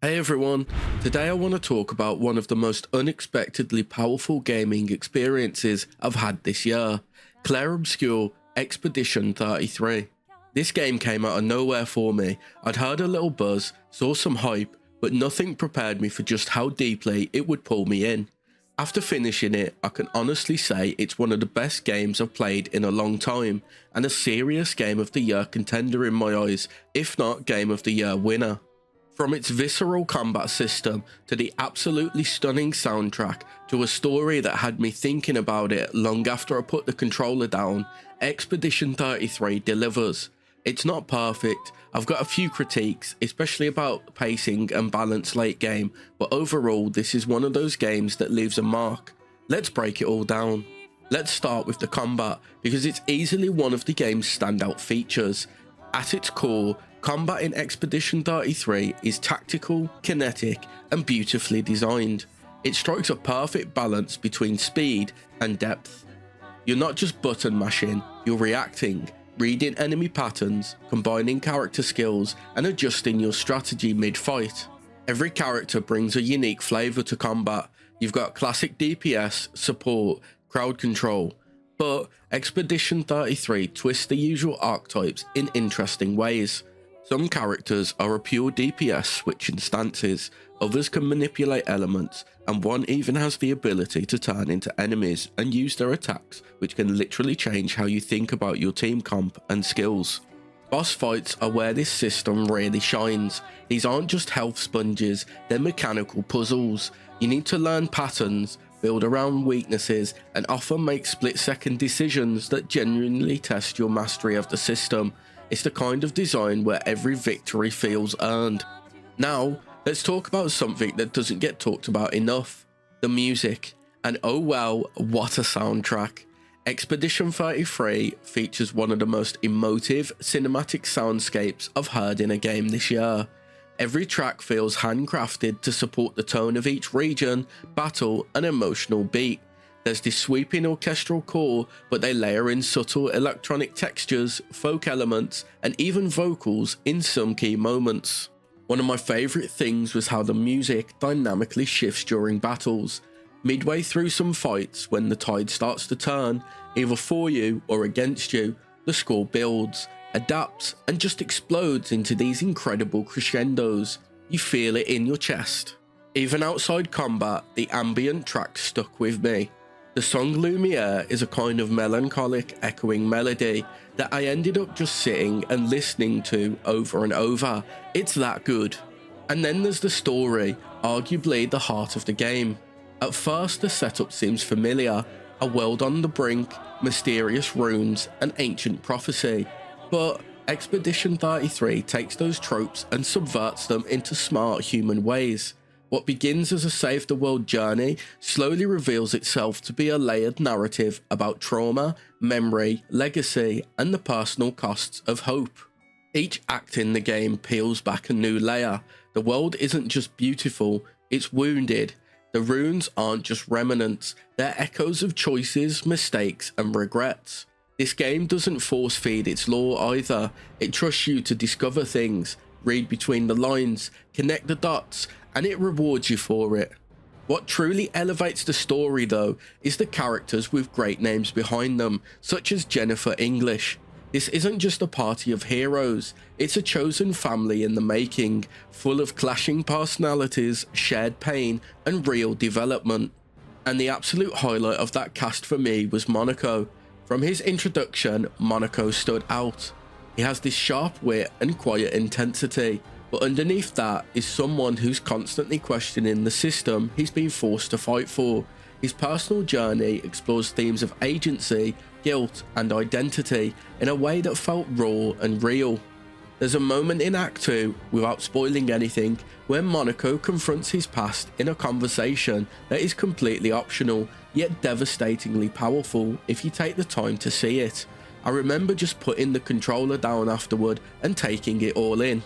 Hey everyone, today I want to talk about one of the most unexpectedly powerful gaming experiences I've had this year, Clair Obscur Expedition 33. This game came out of nowhere for me. I'd heard a little buzz, saw some hype, but nothing prepared me for just how deeply it would pull me in. After finishing it, I can honestly say it's one of the best games I've played in a long time, and a serious Game of the Year contender in my eyes, if not Game of the Year winner. From its visceral combat system, to the absolutely stunning soundtrack, to a story that had me thinking about it long after I put the controller down, Expedition 33 delivers. It's not perfect, I've got a few critiques, especially about pacing and balance late game, but overall this is one of those games that leaves a mark. Let's break it all down. Let's start with the combat, because it's easily one of the game's standout features. At its core, combat in Expedition 33 is tactical, kinetic, and beautifully designed. It strikes a perfect balance between speed and depth. You're not just button mashing, you're reacting, reading enemy patterns, combining character skills, and adjusting your strategy mid-fight. Every character brings a unique flavour to combat. You've got classic DPS, support, crowd control, but Expedition 33 twists the usual archetypes in interesting ways. Some characters are a pure DPS switching stances, others can manipulate elements, and one even has the ability to turn into enemies and use their attacks, which can literally change how you think about your team comp and skills. Boss fights are where this system really shines. These aren't just health sponges, they're mechanical puzzles. You need to learn patterns, build around weaknesses, and often make split-second decisions that genuinely test your mastery of the system. It's the kind of design where every victory feels earned. Now, let's talk about something that doesn't get talked about enough: the music. And oh wow, what a soundtrack. Expedition 33 features one of the most emotive cinematic soundscapes I've heard in a game this year. Every track feels handcrafted to support the tone of each region, battle, and emotional beat. There's this sweeping orchestral core, but they layer in subtle electronic textures, folk elements, and even vocals in some key moments. One of my favourite things was how the music dynamically shifts during battles. Midway through some fights, when the tide starts to turn, either for you or against you, the score builds, adapts, and just explodes into these incredible crescendos. You feel it in your chest. Even outside combat, the ambient track stuck with me. The song Lumiere is a kind of melancholic, echoing melody that I ended up just sitting and listening to over and over. It's that good. And then there's the story, arguably the heart of the game. At first the setup seems familiar, a world on the brink, mysterious runes, and ancient prophecy. But Expedition 33 takes those tropes and subverts them into smart human ways. What begins as a save the world journey slowly reveals itself to be a layered narrative about trauma, memory, legacy, and the personal costs of hope. Each act in the game peels back a new layer. The world isn't just beautiful, it's wounded. The runes aren't just remnants, they're echoes of choices, mistakes, and regrets. This game doesn't force feed its lore either. It trusts you to discover things, read between the lines, connect the dots, and it rewards you for it. What truly elevates the story though is the characters with great names behind them, such as Jennifer English. This isn't just a party of heroes, it's a chosen family in the making, full of clashing personalities, shared pain, and real development. And the absolute highlight of that cast for me was Monaco. From his introduction, Monaco stood out. He has this sharp wit and quiet intensity, but underneath that is someone who's constantly questioning the system he's been forced to fight for. His personal journey explores themes of agency, guilt, and identity in a way that felt raw and real. There's a moment in Act 2, without spoiling anything, where Monaco confronts his past in a conversation that is completely optional, yet devastatingly powerful if you take the time to see it. I remember just putting the controller down afterward and taking it all in.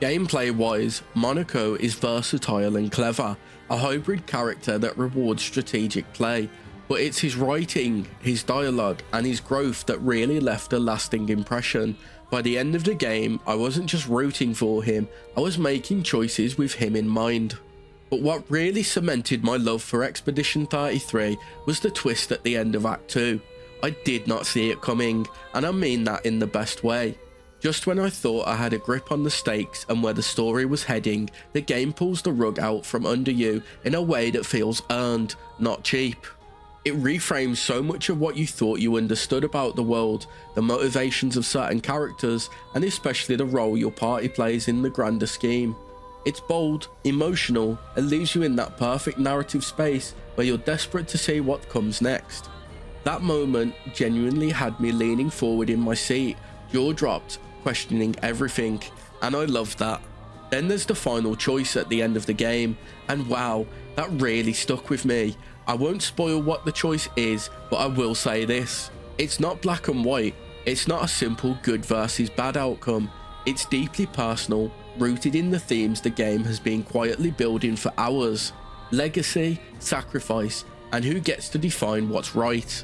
Gameplay wise, Monaco is versatile and clever, a hybrid character that rewards strategic play, but it's his writing, his dialogue, and his growth that really left a lasting impression. By the end of the game, I wasn't just rooting for him, I was making choices with him in mind. But what really cemented my love for Expedition 33 was the twist at the end of Act 2. I did not see it coming, and I mean that in the best way. Just when I thought I had a grip on the stakes and where the story was heading, the game pulls the rug out from under you in a way that feels earned, not cheap. It reframes so much of what you thought you understood about the world, the motivations of certain characters, and especially the role your party plays in the grander scheme. It's bold, emotional, and leaves you in that perfect narrative space where you're desperate to see what comes next. That moment genuinely had me leaning forward in my seat, jaw dropped, questioning everything, and I loved that. Then there's the final choice at the end of the game, and wow, that really stuck with me. I won't spoil what the choice is, but I will say this. It's not black and white. It's not a simple good versus bad outcome. It's deeply personal, rooted in the themes the game has been quietly building for hours. Legacy, sacrifice, and who gets to define what's right.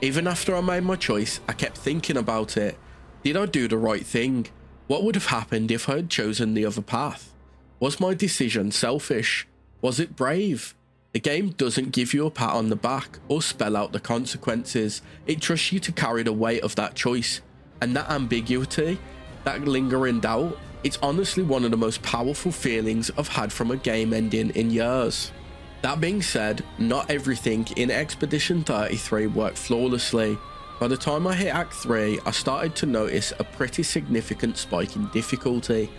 Even after I made my choice, I kept thinking about it. Did I do the right thing? What would have happened if I had chosen the other path? Was my decision selfish? Was it brave? The game doesn't give you a pat on the back or spell out the consequences. It trusts you to carry the weight of that choice. And that ambiguity, that lingering doubt, it's honestly one of the most powerful feelings I've had from a game ending in years. That being said, not everything in Expedition 33 worked flawlessly. By the time I hit Act 3, I started to notice a pretty significant spike in difficulty.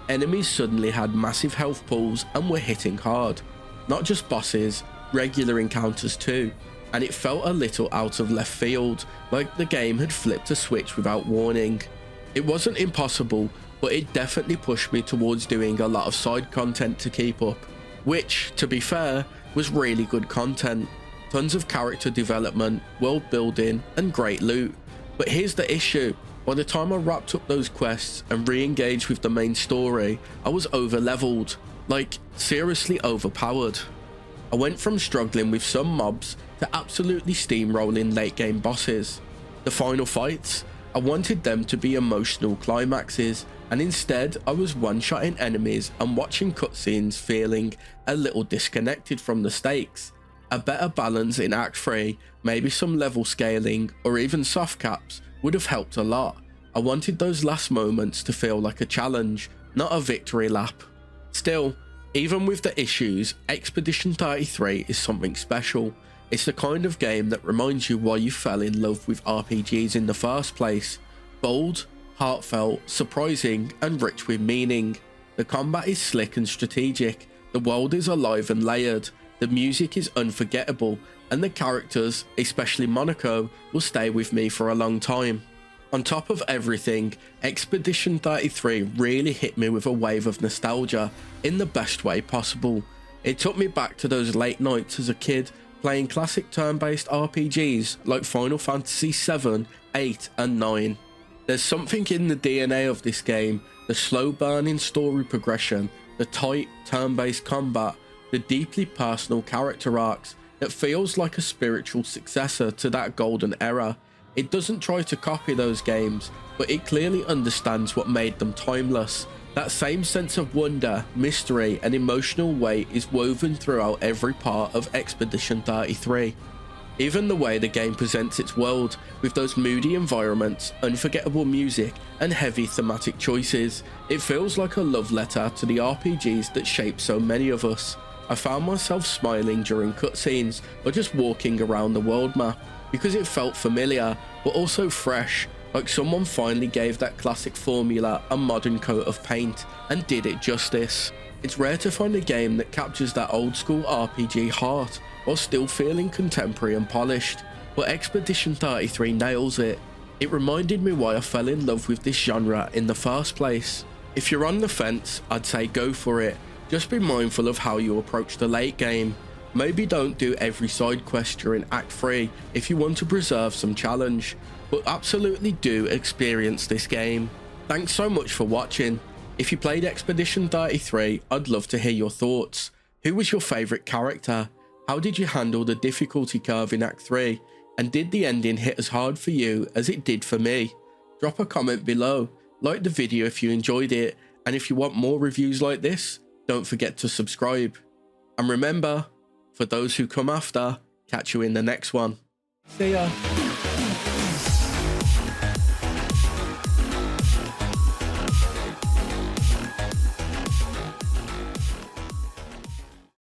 Enemies suddenly had massive health pools and were hitting hard. Not just bosses, regular encounters too, and it felt a little out of left field, like the game had flipped a switch without warning. It wasn't impossible, but it definitely pushed me towards doing a lot of side content to keep up, which, to be fair, was really good content. Tons of character development, world building, and great loot. But here's the issue. By the time I wrapped up those quests and re-engaged with the main story, I was over-leveled. Like, seriously overpowered. I went from struggling with some mobs to absolutely steamrolling late game bosses. The final fights, I wanted them to be emotional climaxes, and instead I was one-shotting enemies and watching cutscenes feeling a little disconnected from the stakes. A better balance in Act 3, maybe some level scaling or even soft caps would have helped a lot. I wanted those last moments to feel like a challenge, not a victory lap. Still, even with the issues, Expedition 33 is something special. It's the kind of game that reminds you why you fell in love with RPGs in the first place. Bold, heartfelt, surprising, and rich with meaning. The combat is slick and strategic, the world is alive and layered, the music is unforgettable, and the characters, especially Monaco, will stay with me for a long time. On top of everything, Expedition 33 really hit me with a wave of nostalgia in the best way possible. It took me back to those late nights as a kid playing classic turn-based RPGs like Final Fantasy 7, 8 and 9. There's something in the DNA of this game, the slow burning story progression, the tight turn-based combat, the deeply personal character arcs, that feels like a spiritual successor to that golden era. It doesn't try to copy those games, but it clearly understands what made them timeless. That same sense of wonder, mystery, and emotional weight is woven throughout every part of Expedition 33. Even the way the game presents its world, with those moody environments, unforgettable music, and heavy thematic choices, it feels like a love letter to the RPGs that shape so many of us. I found myself smiling during cutscenes or just walking around the world map, because it felt familiar, but also fresh, like someone finally gave that classic formula a modern coat of paint and did it justice. It's rare to find a game that captures that old school RPG heart while still feeling contemporary and polished, but Expedition 33 nails it. It reminded me why I fell in love with this genre in the first place. If you're on the fence, I'd say go for it. Just be mindful of how you approach the late game. Maybe don't do every side quest during Act 3 if you want to preserve some challenge, but absolutely do experience this game. Thanks so much for watching. If you played Expedition 33, I'd love to hear your thoughts. Who was your favourite character? How did you handle the difficulty curve in Act 3? And did the ending hit as hard for you as it did for me? Drop a comment below. like the video if you enjoyed it, and if you want more reviews like this, don't forget to subscribe. And remember, for those who come after, catch you in the next one. See ya.